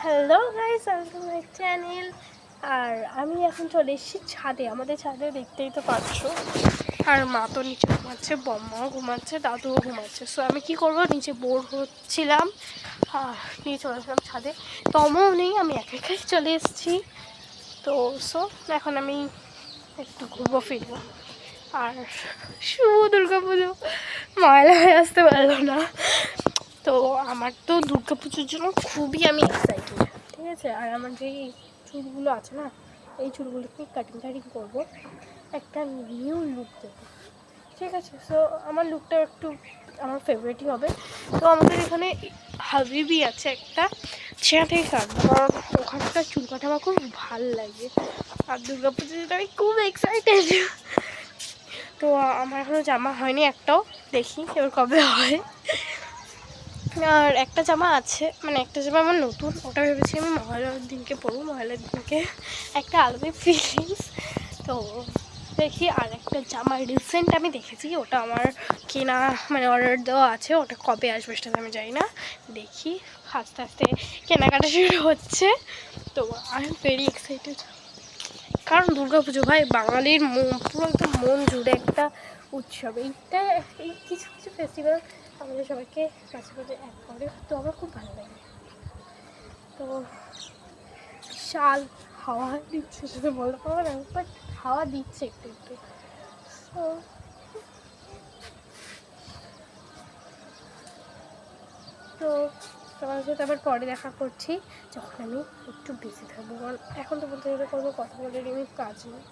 Hello guys, welcome my channel. আর আমি এখন চলে এসেছি ছাদে। আমাদের ছাদে দেখতেই তো পাচ্ছ। আর মা তো নিচে ঘুমাচ্ছে, বম্মাও ঘুমাচ্ছে, দাদুও ঘুমাচ্ছে। সো আমি কি করব, নিচে বোর হচ্ছিলাম আর নিয়ে চলে আসলাম ছাদে। তমও নেই, আমি একাই চলে এসেছি। তো সো এখন আমি একটু ঘুরবো ফিরবো। আর শুভ দুর্গা পুজো, ময়লা হয়ে আসতে পারলো না। তো আমার তো দুর্গা পুজোর জন্য খুবই আমি এক্সাইটেড, ঠিক আছে। আর আমার যে চুলগুলো আছে না, এই চুলগুলোকে কাটিং করবো, একটা নিউ লুক দেবো, ঠিক আছে। সো আমার লুকটা একটু আমার ফেভারিটই হবে। তো আমাদের এখানে হাবিবি আছে একটা, সেখান থেকে কাটবো, কারণ ওখানকার চুল কাটা আমার খুব ভালো লাগে। আর দুর্গা পুজোর জন্য আমি খুব এক্সাইটেড। তো আমার এখনও জামা হয়নি একটাও, দেখি এবার কবে হয়। আর একটা জামা আছে, মানে একটা জামা আমার নতুন, ওটা ভেবেছি আমি মহালয়ার দিনকে পরবো। মহালয়ার দিনকে একটা আলাদাই ফিলিংস। তো দেখি। আর একটা জামা রিসেন্ট আমি দেখেছি, ওটা আমার কেনা, মানে অর্ডার দেওয়া আছে, ওটা কবে আসবে সেটা আমি জানি না। দেখি, আস্তে আস্তে কেনাকাটা শুরু হচ্ছে। তো আই এম ভেরি এক্সাইটেড, কারণ দুর্গা পুজো ভাই বাঙালির পুরো একদম মন জুড়ে একটা উৎসব। এইটা এই কিছু কিছু ফেস্টিভ্যাল আমাদের সবাইকে মাঝে মাঝে এক করে, তো আমার খুব ভালো লাগে। তো বিশাল হাওয়া দিচ্ছে, সেটা বলতে পারবো না, বাট হাওয়া দিচ্ছে একটু একটু। তো তোমার সাথে আবার পরে দেখা করছি, যখন আমি একটু বিজি থাকবো, কারণ এখন তো বলতে গেলে কোনো কথা বলে আমি কাজ নেই।